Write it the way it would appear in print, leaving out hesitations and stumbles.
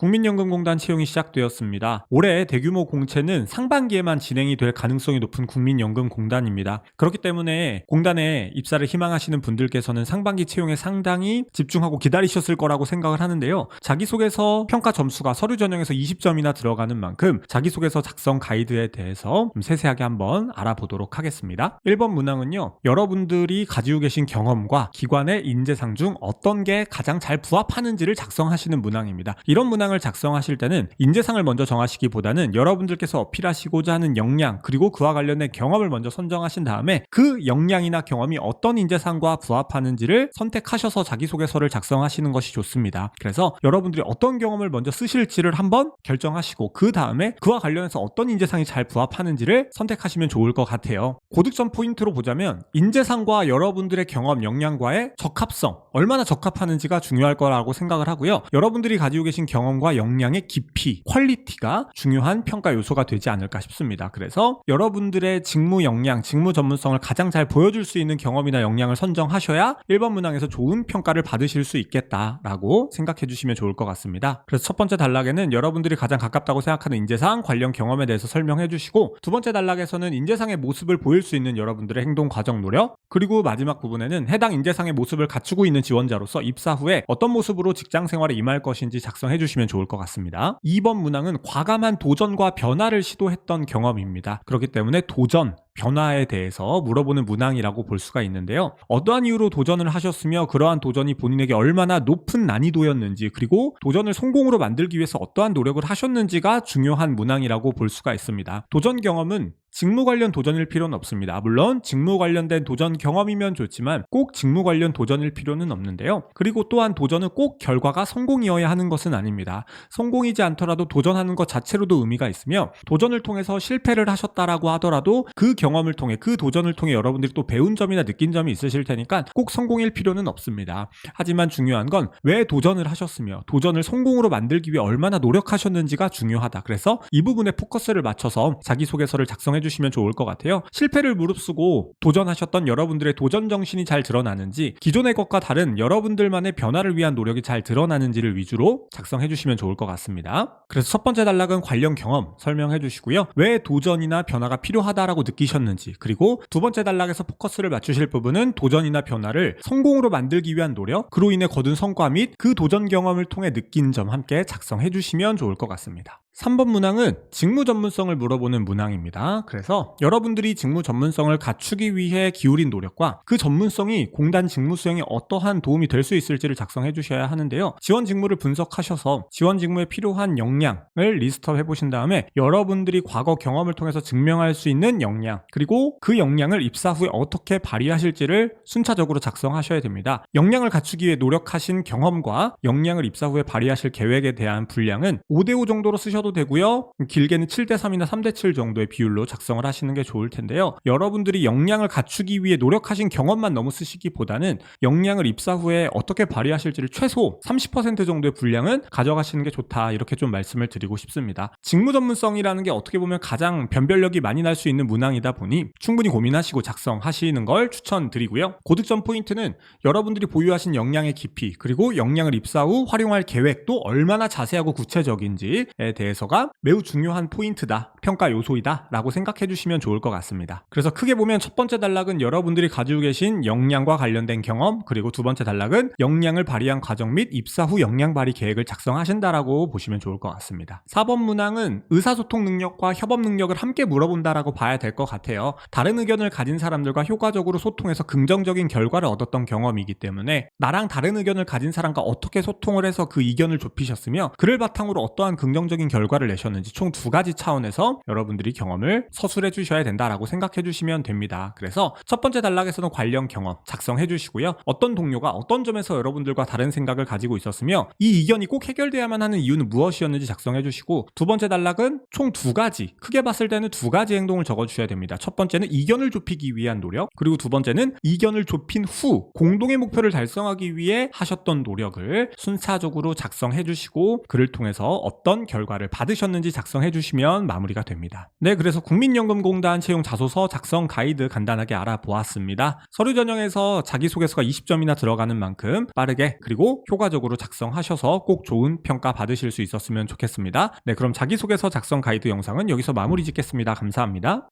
국민연금공단 채용이 시작되었습니다. 올해 대규모 공채는 상반기에만 진행이 될 가능성이 높은 국민연금공단입니다. 그렇기 때문에 공단에 입사를 희망하시는 분들께서는 상반기 채용에 상당히 집중하고 기다리셨을 거라고 생각을 하는데요. 자기소개서 평가 점수가 서류 전형에서 20점이나 들어가는 만큼 자기소개서 작성 가이드에 대해서 세세하게 한번 알아보도록 하겠습니다. 1번 문항은요, 여러분들이 가지고 계신 경험과 기관의 인재상 중 어떤 게 가장 잘 부합하는지를 작성하시는 문항입니다. 이런 문항을 작성하실 때는 인재상을 먼저 정하시기보다는 여러분들께서 어필하시고자 하는 역량 그리고 그와 관련된 경험을 먼저 선정하신 다음에 그 역량이나 경험이 어떤 인재상과 부합하는지를 선택하셔서 자기소개서를 작성하시는 것이 좋습니다. 그래서 여러분들이 어떤 경험을 먼저 쓰실지를 한번 결정하시고 그 다음에 그와 관련해서 어떤 인재상이 잘 부합하는지를 선택하시면 좋을 것 같아요. 고득점 포인트로 보자면 인재상과 여러분들의 경험, 역량과의 적합성, 얼마나 적합하는지가 중요할 거라고 생각을 하고요. 여러분들이 가지고 계신 경험과 역량의 깊이, 퀄리티가 중요한 평가 요소가 되지 않을까 싶습니다. 그래서 여러분들의 직무 역량, 직무 전문성을 가장 잘 보여줄 수 있는 경험이나 역량을 선정하셔야 1번 문항에서 좋은 평가를 받으실 수 있겠다라고 생각해 주시면 좋을 것 같습니다. 그래서 첫 번째 단락에는 여러분들이 가장 가깝다고 생각하는 인재상 관련 경험에 대해서 설명해 주시고, 두 번째 단락에서는 인재상의 모습을 보일 수 있는 여러분들의 행동 과정 노력, 그리고 마지막 부분에는 해당 인재상의 모습을 갖추고 있는 지원자로서 입사 후에 어떤 모습으로 직장 생활에 임할 것인지 작성해 주시면 좋을 것 같습니다. 2번 문항은 과감한 도전과 변화를 시도했던 경험입니다. 그렇기 때문에 도전, 변화에 대해서 물어보는 문항이라고 볼 수가 있는데요. 어떠한 이유로 도전을 하셨으며 그러한 도전이 본인에게 얼마나 높은 난이도였는지, 그리고 도전을 성공으로 만들기 위해서 어떠한 노력을 하셨는지가 중요한 문항이라고 볼 수가 있습니다. 도전 경험은 직무 관련 도전일 필요는 없습니다. 물론 직무 관련된 도전 경험이면 좋지만 꼭 직무 관련 도전일 필요는 없는데요. 그리고 또한 도전은 꼭 결과가 성공이어야 하는 것은 아닙니다. 성공이지 않더라도 도전하는 것 자체로도 의미가 있으며, 도전을 통해서 실패를 하셨다라고 하더라도 그 경험을 통해, 그 도전을 통해 여러분들이 또 배운 점이나 느낀 점이 있으실 테니까 꼭 성공일 필요는 없습니다. 하지만 중요한 건 왜 도전을 하셨으며 도전을 성공으로 만들기 위해 얼마나 노력하셨는지가 중요하다. 그래서 이 부분에 포커스를 맞춰서 자기소개서를 작성해 주시면 좋을 것 같아요. 실패를 무릅쓰고 도전하셨던 여러분들의 도전 정신이 잘 드러나는지, 기존의 것과 다른 여러분들만의 변화를 위한 노력이 잘 드러나는지를 위주로 작성해 주시면 좋을 것 같습니다. 그래서 첫 번째 단락은 관련 경험 설명해 주시고요. 왜 도전이나 변화가 필요하다라고 느끼셨는지, 그리고 두 번째 단락에서 포커스를 맞추실 부분은 도전이나 변화를 성공으로 만들기 위한 노력, 그로 인해 거둔 성과 및 그 도전 경험을 통해 느낀 점 함께 작성해 주시면 좋을 것 같습니다. 3번 문항은 직무 전문성을 물어보는 문항입니다. 그래서 여러분들이 직무 전문성을 갖추기 위해 기울인 노력과 그 전문성이 공단 직무 수행에 어떠한 도움이 될 수 있을지를 작성해 주셔야 하는데요. 지원 직무를 분석하셔서 지원 직무에 필요한 역량을 리스트업 해보신 다음에 여러분들이 과거 경험을 통해서 증명할 수 있는 역량, 그리고 그 역량을 입사 후에 어떻게 발휘하실지를 순차적으로 작성하셔야 됩니다. 역량을 갖추기 위해 노력하신 경험과 역량을 입사 후에 발휘하실 계획에 대한 분량은 5대5 정도로 쓰셔도 되고요. 길게는 7대3이나 3대7 정도의 비율로 작성을 하시는 게 좋을 텐데요. 여러분들이 역량을 갖추기 위해 노력하신 경험만 너무 쓰시기보다는 역량을 입사 후에 어떻게 발휘하실지를 최소 30% 정도의 분량은 가져가시는 게 좋다, 이렇게 좀 말씀을 드리고 싶습니다. 직무 전문성이라는 게 어떻게 보면 가장 변별력이 많이 날 수 있는 문항이다 보니 충분히 고민하시고 작성하시는 걸 추천드리고요. 고득점 포인트는 여러분들이 보유하신 역량의 깊이, 그리고 역량을 입사 후 활용할 계획도 얼마나 자세하고 구체적인지에 대해서가 매우 중요한 포인트다, 평가 요소이다 라고 생각해 주시면 좋을 것 같습니다. 그래서 크게 보면 첫 번째 단락은 여러분들이 가지고 계신 역량과 관련된 경험, 그리고 두 번째 단락은 역량을 발휘한 과정 및 입사 후 역량 발휘 계획을 작성하신다라고 보시면 좋을 것 같습니다. 4번 문항은 의사소통 능력과 협업 능력을 함께 물어본다라고 봐야 될 것 같아요. 다른 의견을 가진 사람들과 효과적으로 소통해서 긍정적인 결과를 얻었던 경험이기 때문에 나랑 다른 의견을 가진 사람과 어떻게 소통을 해서 그 이견을 좁히셨으며 그를 바탕으로 어떠한 긍정적인 결과를 내셨는지 총 두 가지 차원에서 여러분들이 경험을 서술해 주셔야 된다라고 생각해 주시면 됩니다. 그래서 첫 번째 단락에서는 관련 경험 작성해 주시고요. 어떤 동료가 어떤 점에서 여러분들과 다른 생각을 가지고 있었으며 이 이견이 꼭 해결돼야만 하는 이유는 무엇이었는지 작성해 주시고, 두 번째 단락은 총 두 가지, 크게 봤을 때는 두 가지 행동을 적어주셔야 됩니다. 첫 번째는 이견을 좁히기 위한 노력, 그리고 두 번째는 이견을 좁힌 후 공동의 목표를 달성하기 위해 하셨던 노력을 순차적으로 작성해 주시고, 그를 통해서 어떤 결과를 받으셨는지 작성해 주시면 마무리가 됩니다. 네, 그래서 국민연금공단 채용 자소서 작성 가이드 간단하게 알아보았습니다. 서류 전형에서 자기소개서가 20점이나 들어가는 만큼 빠르게 그리고 효과적으로 작성하셔서 꼭 좋은 평가 받으실 수 있었으면 좋겠습니다. 네, 그럼 자기소개서 작성 가이드 영상은 여기서 마무리 짓겠습니다. 감사합니다.